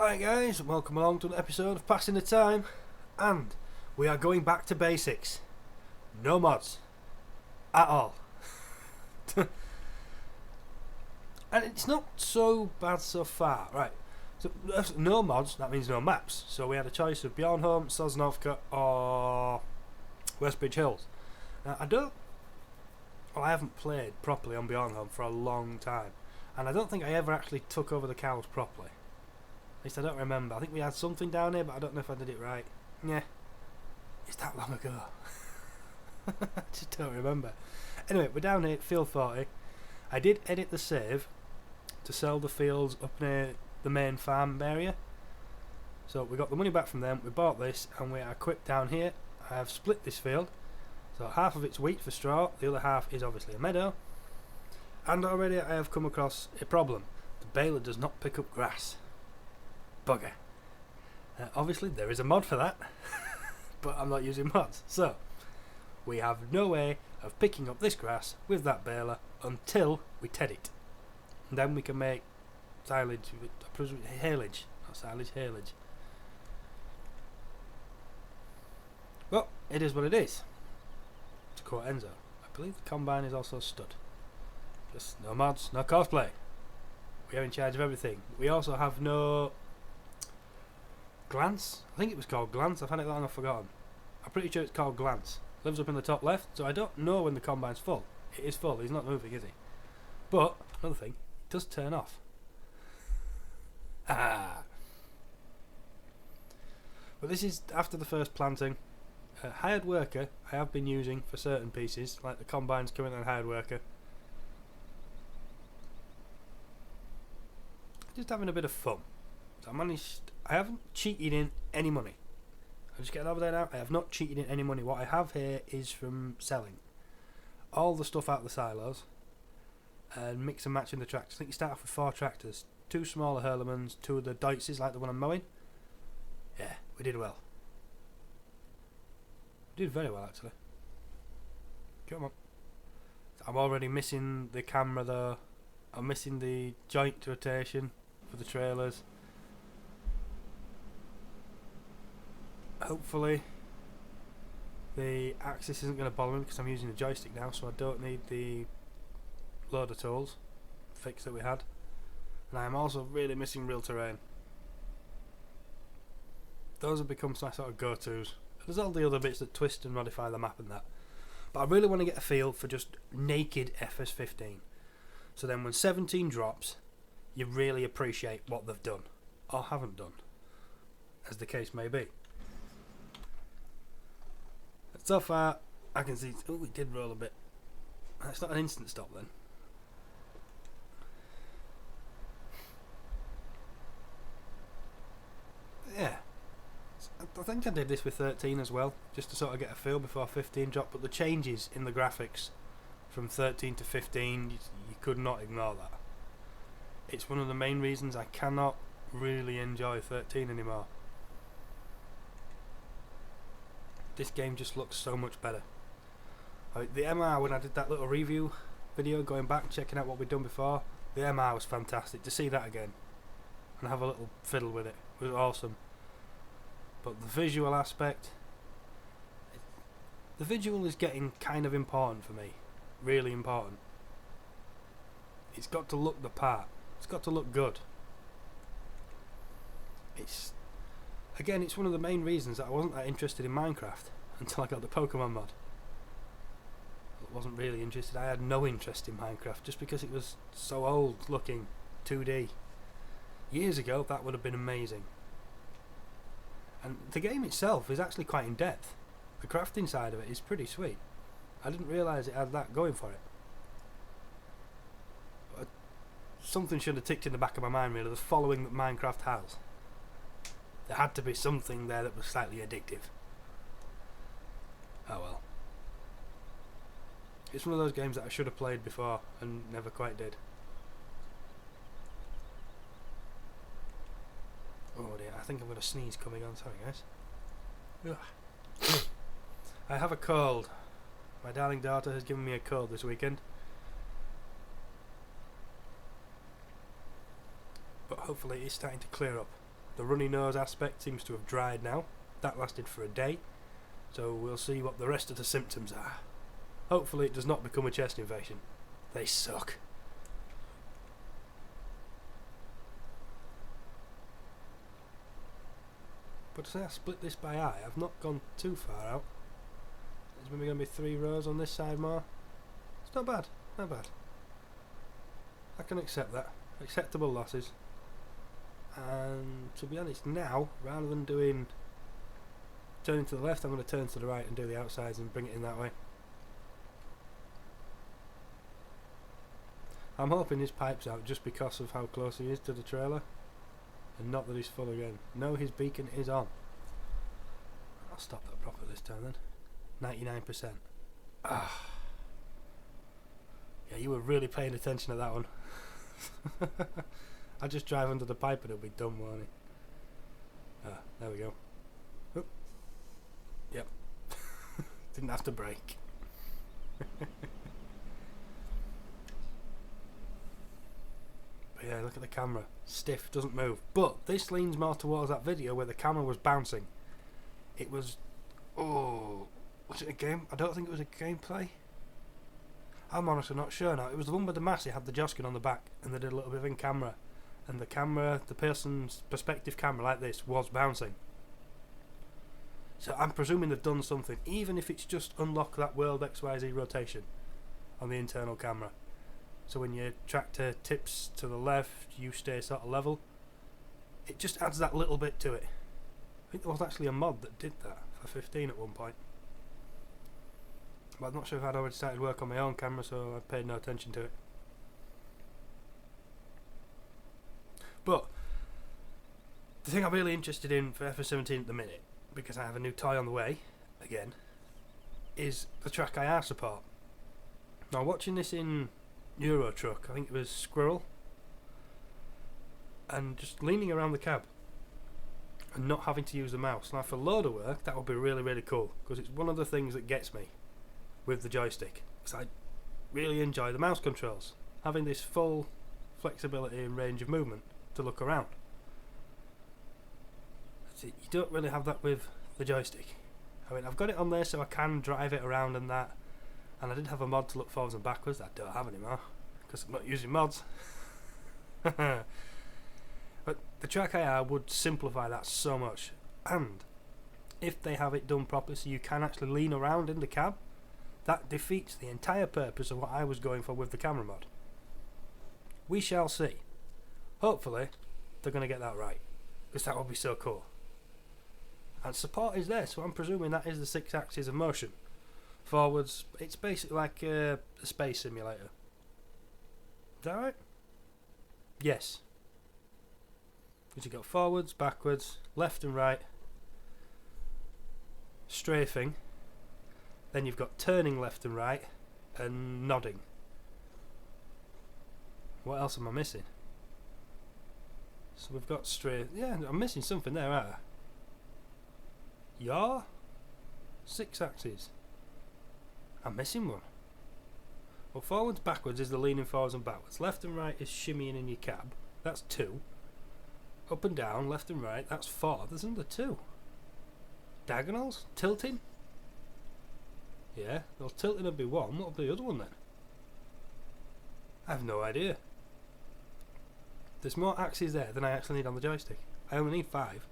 Right guys, welcome along to an episode of Passing the Time, and we are going back to basics. No mods at all. And it's not so bad so far. Right, so no mods, that means no maps. So we had a choice of Bjornholm, Sosnovka or Westbridge Hills. Now I haven't played properly on Bjornholm for a long time, and I don't think I ever actually took over the cows properly. At least I don't remember. I think we had something down here, but I don't know if I did it right. Yeah, it's that long ago. I just don't remember. Anyway, we're down here at Field 40. I did edit the save to sell the fields up near the main farm area. So we got the money back from them, we bought this, and we are equipped down here. I have split this field. So half of it's wheat for straw, the other half is obviously a meadow. And already I have come across a problem. The baler does not pick up grass. Bugger. Obviously there is a mod for that, but I'm not using mods. So we have no way of picking up this grass with that baler until we ted it. And then we can make silage, haylage, not silage, haylage. Well, it is what it is. To quote Enzo, I believe the combine is also stud. Just no mods, no cosplay. We are in charge of everything. We also have no glance. I think it was called glance. I've had it long, I've forgotten. I'm pretty sure it's called glance. Lives up in the top left, so I don't know when the combine's full. It is full, he's not moving, is he? But, another thing, it does turn off. Ah. But this is after the first planting. Hired worker I have been using for certain pieces, like the combine's currently on hired worker. Just having a bit of fun. So I haven't cheated in any money. I'm just getting over there now. I have not cheated in any money. What I have here is from selling all the stuff out of the silos and mix and match in the tractors. I think you start off with 4 tractors, 2 smaller Hurlemans, 2 of the Deutzes like the one I'm mowing. Yeah, we did well. We did very well actually. Come on. I'm already missing the camera though. I'm missing the joint rotation for the trailers. Hopefully the axis isn't going to bother me because I'm using the joystick now, so I don't need the loader tools fix that we had. And I'm also really missing real terrain. Those have become my sort of go-tos. There's all the other bits that twist and modify the map and that, but I really want to get a feel for just naked FS15, so then when 17 drops you really appreciate what they've done or haven't done, as the case may be. So far I can see, oh, it did roll a bit. It's not an instant stop then. Yeah, I think I did this with 13 as well, just to sort of get a feel before 15 dropped, but the changes in the graphics from 13 to 15, you could not ignore that. It's one of the main reasons I cannot really enjoy 13 anymore. This game just looks so much better. The MR, when I did that little review video going back checking out what we'd done before, the MR was fantastic. To see that again and have a little fiddle with it was awesome. But the visual aspect, the visual is getting kind of important for me. Really important. It's got to look the part. It's got to look good. It's one of the main reasons that I wasn't that interested in Minecraft until I got the Pokemon mod. I wasn't really interested. I had no interest in Minecraft just because it was so old looking, 2D. Years ago that would have been amazing. And the game itself is actually quite in depth. The crafting side of it is pretty sweet. I didn't realise it had that going for it. But something should have ticked in the back of my mind really, the following that Minecraft has. There had to be something there that was slightly addictive. Oh well. It's one of those games that I should have played before and never quite did. Oh dear, I think I've got a sneeze coming on, sorry guys. I have a cold. My darling daughter has given me a cold this weekend. But hopefully it's starting to clear up. The runny nose aspect seems to have dried now. That lasted for a day, so we'll see what the rest of the symptoms are. Hopefully it does not become a chest infection. They suck. But to say I split this by eye, I've not gone too far out. There's maybe going to be 3 rows on this side more. It's not bad, not bad. I can accept that. Acceptable losses. And to be honest now, rather than turning to the left, I'm going to turn to the right and do the outsides and bring it in that way. I'm hoping his pipe's out just because of how close he is to the trailer, and not that he's full again. No, his beacon is on. I'll stop that proper this time then. 99%. Ah. Yeah, you were really paying attention to that one. I'll just drive under the pipe and it'll be done, won't it? Ah, there we go. Oop. Yep. Didn't have to brake. But yeah, look at the camera. Stiff, doesn't move. But this leans more towards that video where the camera was bouncing. It was... Oh... Was it a game? I don't think it was a gameplay. I'm honestly not sure now. It was the one with the Massey had the Joskin on the back and they did a little bit of in camera. And the camera, the person's perspective camera like this, was bouncing. So I'm presuming they've done something, even if it's just unlock that world XYZ rotation on the internal camera. So when your tractor tips to the left, you stay sort of level. It just adds that little bit to it. I think there was actually a mod that did that for 15 at one point. But I'm not sure if I'd already started work on my own camera, so I paid no attention to it. But the thing I'm really interested in for FS17 at the minute, because I have a new toy on the way, again, is the track IR support. Now watching this in Euro Truck, I think it was Squirrel, and just leaning around the cab and not having to use the mouse. Now for loader work that would be really, really cool, because it's one of the things that gets me with the joystick, because I really enjoy the mouse controls, having this full flexibility and range of movement to look around. You don't really have that with the joystick. I mean, I've got it on there so I can drive it around and that, and I did have a mod to look forwards and backwards that I don't have anymore because I'm not using mods. But the track IR would simplify that so much, and if they have it done properly so you can actually lean around in the cab, that defeats the entire purpose of what I was going for with the camera mod. We shall see. Hopefully they're going to get that right, because that would be so cool. And support is there, so I'm presuming that is the 6 axes of motion. Forwards, it's basically like a space simulator. Is that right? Yes. Because you've got forwards, backwards, left and right, strafing, then you've got turning left and right, and nodding. What else am I missing? So we've got straight... Yeah, I'm missing something there, aren't I? Yaw? 6 axes. I'm missing one. Well, forwards, backwards is the leaning forwards and backwards. Left and right is shimmying in your cab. That's 2. Up and down, left and right, that's 4. There's another 2. Diagonals? Tilting? Yeah, well, tilting would be 1. What would be the other one then? I have no idea. There's more axes there than I actually need on the joystick. I only need 5.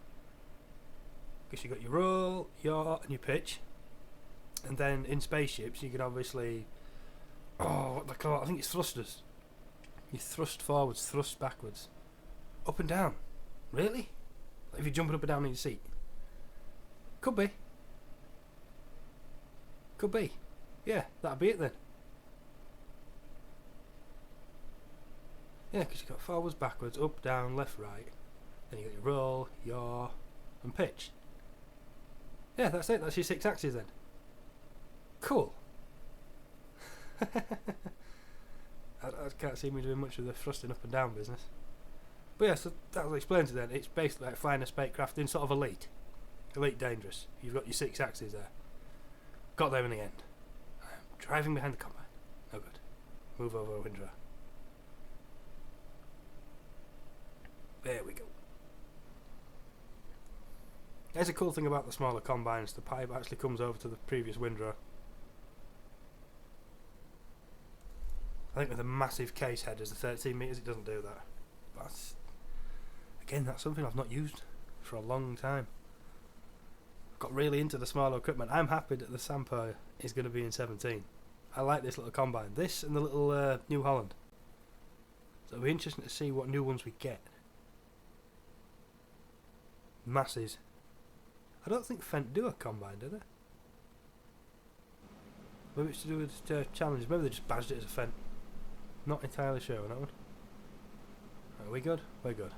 Because you've got your roll, yaw, and your pitch. And then in spaceships you can obviously... Oh, what do they call it? I think it's thrusters. You thrust forwards, thrust backwards. Up and down. Really? Like if you're jumping up and down in your seat. Could be. Could be. Yeah, that'd be it then. Yeah, because you've got forwards, backwards, up, down, left, right. Then you've got your roll, yaw, and pitch. Yeah, that's it. That's your 6 axes then. Cool. I can't see me doing much of the thrusting up and down business. But yeah, so that explains it then. It's basically like flying a spacecraft in sort of elite. Elite dangerous. You've got your 6 axes there. Got there in the end. I'm driving behind the combine. No good. Move over, Windra. There we go. There's a cool thing about the smaller combines, the pipe actually comes over to the previous windrow. I think with the massive case headers, the 13 metres, it doesn't do that. But again, that's something I've not used for a long time. Got really into the smaller equipment. I'm happy that the Sampo is going to be in 17. I like this little combine. This and the little New Holland. So it'll be interesting to see what new ones we get. Masses. I don't think Fendt do a combine, do they? Maybe it's to do with challenges. Maybe they just badged it as a Fendt. Not entirely sure on that one. Are we good? We're good.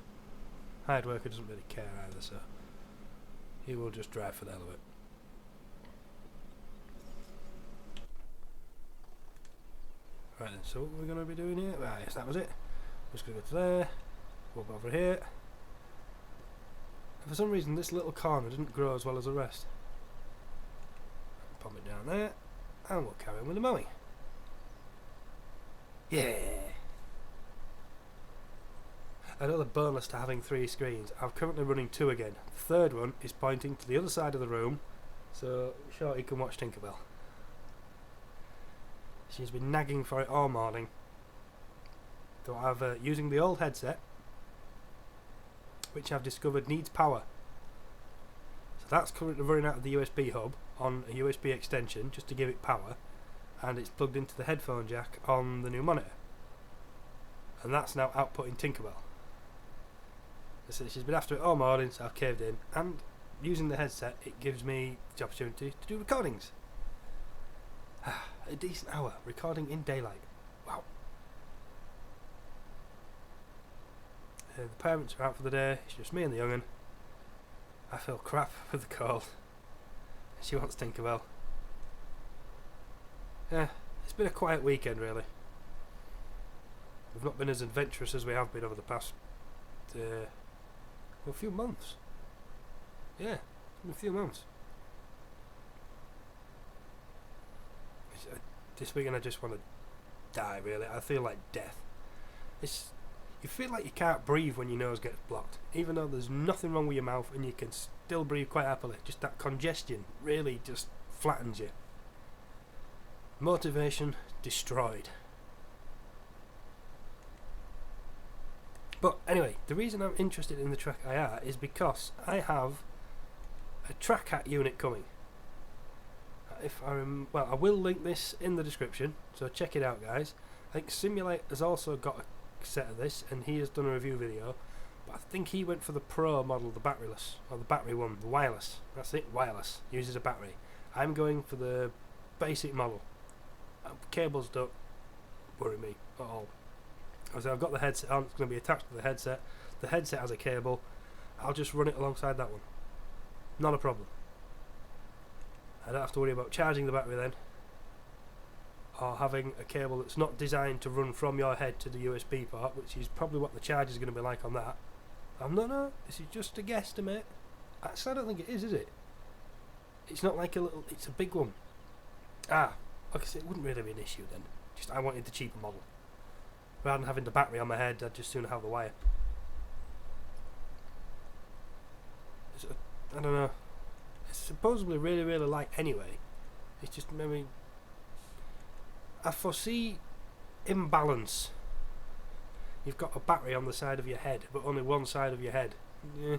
Hired worker doesn't really care either, so he will just drive for the hell of it. Right then, so what we're going to be doing here? Right, yes, that was it. Just going to go to there. Walk over here. For some reason this little corner didn't grow as well as the rest. Pop it down there, and we'll carry on with the mowing. Yeah! Another bonus to having 3 screens. I'm currently running 2 again. The third one is pointing to the other side of the room, so Shorty can watch Tinkerbell. She's been nagging for it all morning. So I've using the old headset, which I've discovered needs power. So that's currently running out of the USB hub on a USB extension just to give it power, and it's plugged into the headphone jack on the new monitor, and that's now outputting Tinkerbell. So she's been after it all morning, so I've caved in, and using the headset it gives me the opportunity to do recordings. A decent hour recording in daylight. Wow. The parents are out for the day. It's just me and the young'un. I feel crap with the cold. She wants Tinkerbell. Yeah, it's been a quiet weekend really. We've not been as adventurous as we have been over the past a few months. Yeah, a few months. This weekend I just want to die really. I feel like death. You feel like you can't breathe when your nose gets blocked, even though there's nothing wrong with your mouth and you can still breathe quite happily. Just that congestion really just flattens you. Motivation destroyed. But anyway, the reason I'm interested in the Track IR is because I have a Track Hat unit coming. I will link this in the description, so check it out guys. I think Simulate has also got a set of this, and he has done a review video, but I think he went for the Pro model, the batteryless, or the battery one, the wireless. That's it, wireless, uses a battery. I'm going for the basic model. Cables don't worry me at all. So I've got the headset on, it's going to be attached to the headset. The headset has a cable, I'll just run it alongside that one. Not a problem. I don't have to worry about charging the battery then, or having a cable that's not designed to run from your head to the USB part, which is probably what the charge is going to be like on that. No, this is just a guesstimate. Actually, I don't think it is it? It's not like a little, it's a big one. Like I said, it wouldn't really be an issue then. Just I wanted the cheaper model. Rather than having the battery on my head, I'd just sooner have the wire. I don't know. It's supposedly really, really light anyway. It's just maybe I foresee imbalance. You've got a battery on the side of your head, but only one side of your head. Yeah.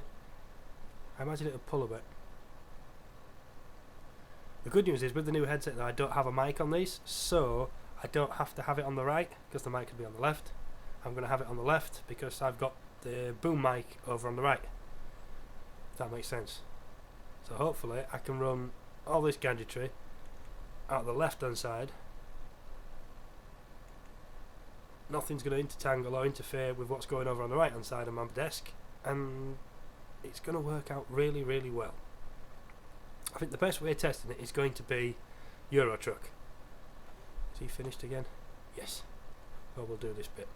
I imagine it would pull a bit. The good news is with the new headset that I don't have a mic on these, so I don't have to have it on the right because the mic could be on the left. I'm going to have it on the left because I've got the boom mic over on the right. If that makes sense. So hopefully I can run all this gadgetry out the left hand side. Nothing's going to intertangle or interfere with what's going over on the right hand side of my desk, and it's going to work out really, really well. I think the best way of testing it is going to be Euro Truck. Is he finished again? Yes. Well, we'll do this bit.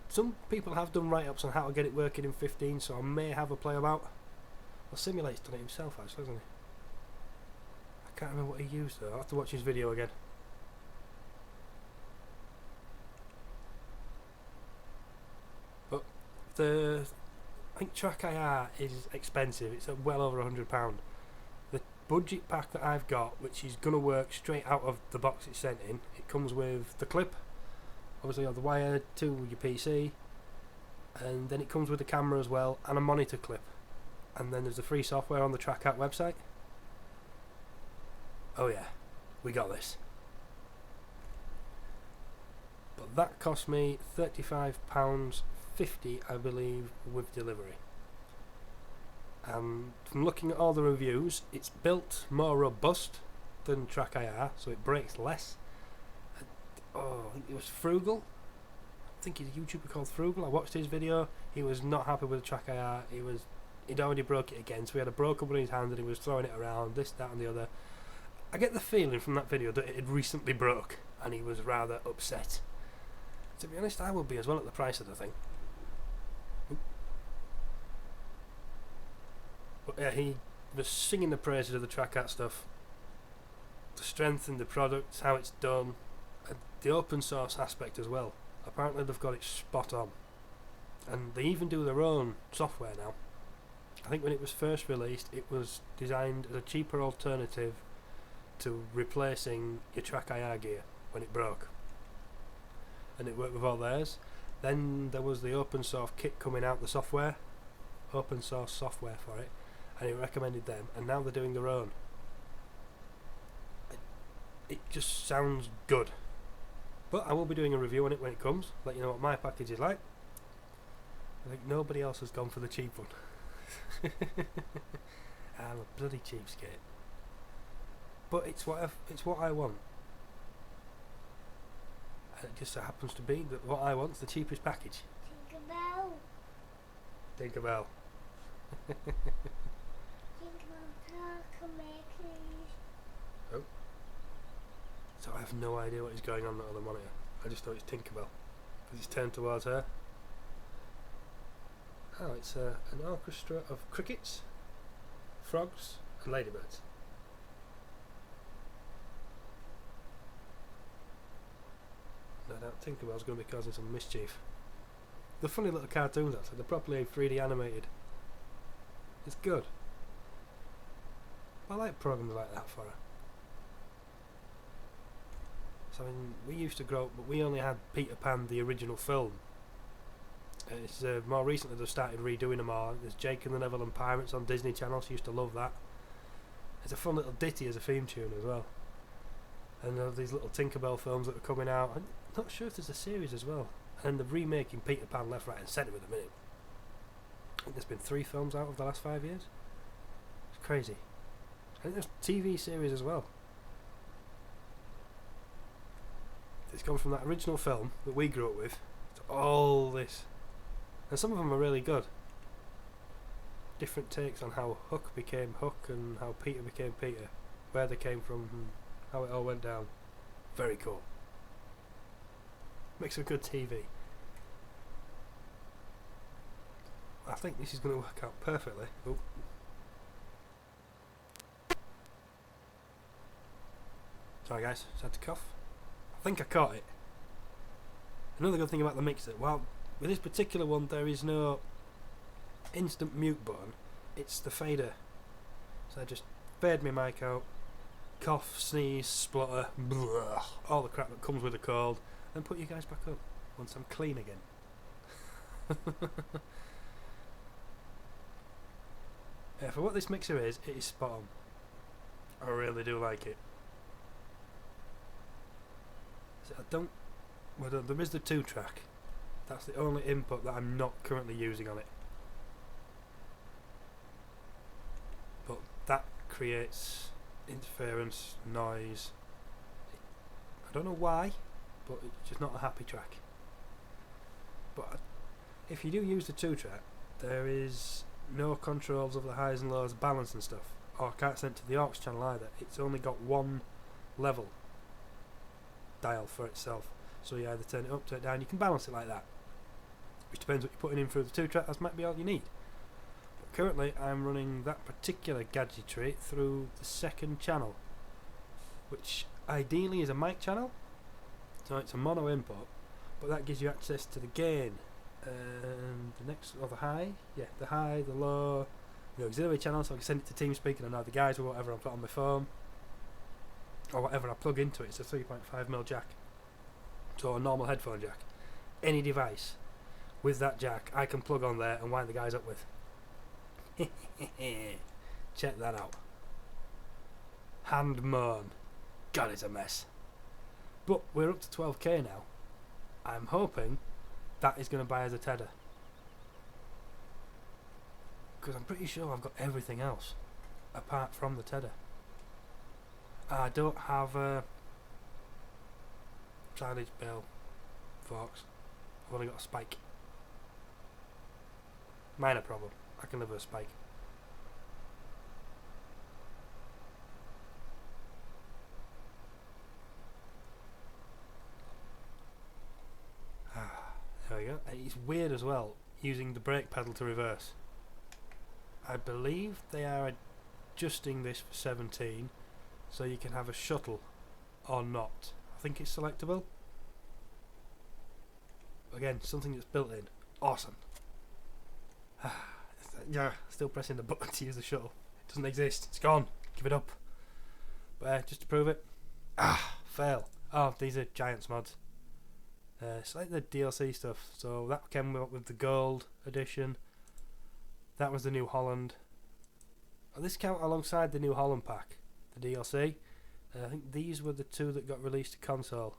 Some people have done write-ups on how to get it working in 15, so I may have a play about. Well, Simulate's done it himself actually, hasn't he? I can't remember what he used though. I'll have to watch his video again. But I think Track IR is expensive. It's at well over £100. The budget pack that I've got, which is going to work straight out of the box it's sent in, it comes with the clip, obviously on the wire to your PC, and then it comes with the camera as well, and a monitor clip. And then there's the free software on the Track Out website. Oh yeah, we got this. But that cost me £35.50, I believe, with delivery. And from looking at all the reviews, it's built more robust than Track IR, so it breaks less. I think it was Frugal. I think he's a YouTuber called Frugal. I watched his video. He was not happy with Track IR. He'd already broke it again, so he had a broken one in his hand and he was throwing it around, this, that and the other. I get the feeling from that video that it had recently broke and he was rather upset. To be honest, I would be as well at the price of the thing. But yeah, he was singing the praises of the Track Out stuff, the strength in the product, how it's done, and the open source aspect as well. Apparently they've got it spot on, and they even do their own software now. I think when it was first released, it was designed as a cheaper alternative to replacing your Track IR gear when it broke, and it worked with all theirs. Then there was the open source kit coming out, the software, open source software for it, and it recommended them, and now they're doing their own. It just sounds good. But I will be doing a review on it when it comes, let you know what my package is like. I think nobody else has gone for the cheap one. I'm a bloody cheapskate. But it's what I want. And it just so happens to be that what I want is the cheapest package. Tinkerbell. Tinkerbell. Oh. So I have no idea what is going on the monitor. I just know it's Tinkerbell because it's turned towards her. Oh, it's an orchestra of crickets, frogs and ladybirds. No doubt Tinkerbell's going to be causing some mischief. They're funny little cartoons actually, they're properly 3D animated. It's good. I like programs like that for her. So I mean, we used to grow up, but we only had Peter Pan, the original film. It's more recently they've started redoing them all. There's Jake and the Neverland Pirates on Disney Channel, so I used to love that. It's a fun little ditty as a theme tune as well. And these little Tinkerbell films that are coming out. I'm not sure if there's a series as well. And they're remaking Peter Pan left, right and centre at the minute. I think there's been 3 films out of the last 5 years. It's crazy. I think there's TV series as well. It's gone from that original film that we grew up with to all this. And some of them are really good. Different takes on how Hook became Hook and how Peter became Peter. Where they came from and how it all went down. Very cool. Makes a good TV. I think this is going to work out perfectly. Oh. Sorry guys, just had to cough. I think I caught it. Another good thing about the mixer, well, with this particular one there is no instant mute button, it's the fader. So I just fade my mic out, cough, sneeze, splutter, blah, all the crap that comes with a cold, and put you guys back up once I'm clean again. Yeah, for what this mixer is, it is spot on. I really do like it. So there is the 2-track. That's the only input that I'm not currently using on it. But that creates interference, noise. I don't know why, but it's just not a happy track. But if you do use the 2-track, there is no controls of the highs and lows, balance and stuff. Or can't send to the aux channel either. It's only got one level dial for itself, so you either turn it up, turn it down. You can balance it like that, which depends what you're putting in through the 2-track. That might be all you need. But currently I'm running that particular gadgetry through the 2nd channel, which ideally is a mic channel, so it's a mono input, but that gives you access to the gain And the next, or the high, yeah, the high, the low, the auxiliary channel, so I can send it to TeamSpeak and I know the guys or whatever I've got on my phone, or whatever I plug into it. It's a 3.5mm jack, so a normal headphone jack. Any device with that jack I can plug on there and wind the guys up with. Check that out. Hand mown. God, it's a mess. But we're up to 12k now. I'm hoping that is going to buy us a tether, because I'm pretty sure I've got everything else apart from the tether. I don't have a silage bell forks. I've only got a spike. Minor problem. I can live with a spike. There we go. It's weird as well using the brake pedal to reverse. I believe they are adjusting this for 17 so you can have a shuttle or not. I think it's selectable. Again, something that's built in. Awesome. Yeah, still pressing the button to use the shuttle. It doesn't exist. It's gone. Give it up. But just to prove it. Fail. Oh, these are Giants mods. It's like the DLC stuff. So that came up with the gold edition. That was the New Holland. Oh, this came alongside the New Holland pack, the DLC. I think these were the two that got released to console.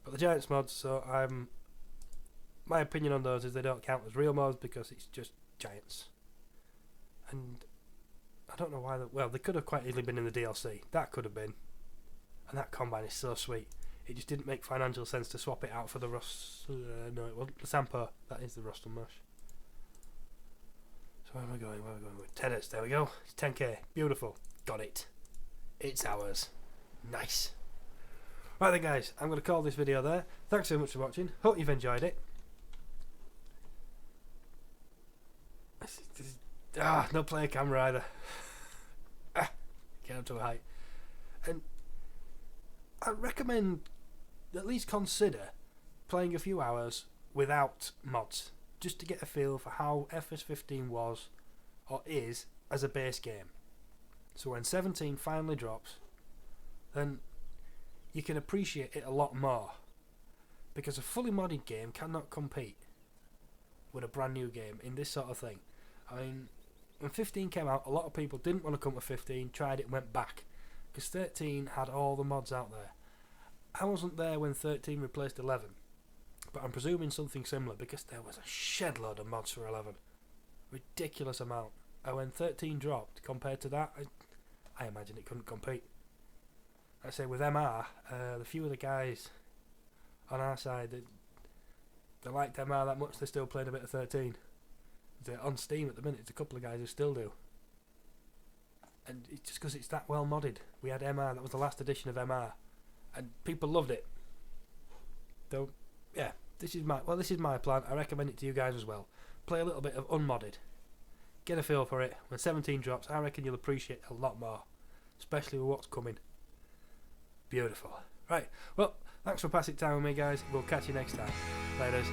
But the Giants mods, so my opinion on those is they don't count as real mods because it's just Giants. And I don't know why. Well, they could have quite easily been in the DLC. That could have been. And that combine is so sweet. It just didn't make financial sense to swap it out for the Rust. No, it wasn't the Sampo. That is the Rust and Mush. So where am I going? Where am I going with? Tennis. There we go. It's 10k. Beautiful. Got it. It's ours. Nice. Right then, guys. I'm going to call this video there. Thanks so much for watching. Hope you've enjoyed it. No player camera either. Get up to a height. And I recommend at least consider playing a few hours without mods, just to get a feel for how FS15 was or is as a base game. So when 17 finally drops, then you can appreciate it a lot more, because a fully modded game cannot compete with a brand new game in this sort of thing. I mean, when 15 came out, a lot of people didn't want to come to 15, tried it, went back, because 13 had all the mods out there. I wasn't there when 13 replaced 11, but I'm presuming something similar, because there was a shed load of mods for 11. Ridiculous amount. And when 13 dropped, compared to that, I imagine it couldn't compete. I say with MR, the few of the guys on our side, they liked MR that much, they still played a bit of 13. They're on Steam at the minute, there's a couple of guys who still do. And it's just because it's that well modded. We had MR, that was the last edition of MR, and people loved it. So yeah, this is my plan. I recommend it to you guys as well. Play a little bit of unmodded, get a feel for it. When 17 drops, I reckon you'll appreciate it a lot more, especially with what's coming. Beautiful. Right, well, thanks for passing time with me, guys. We'll catch you next time. Laters.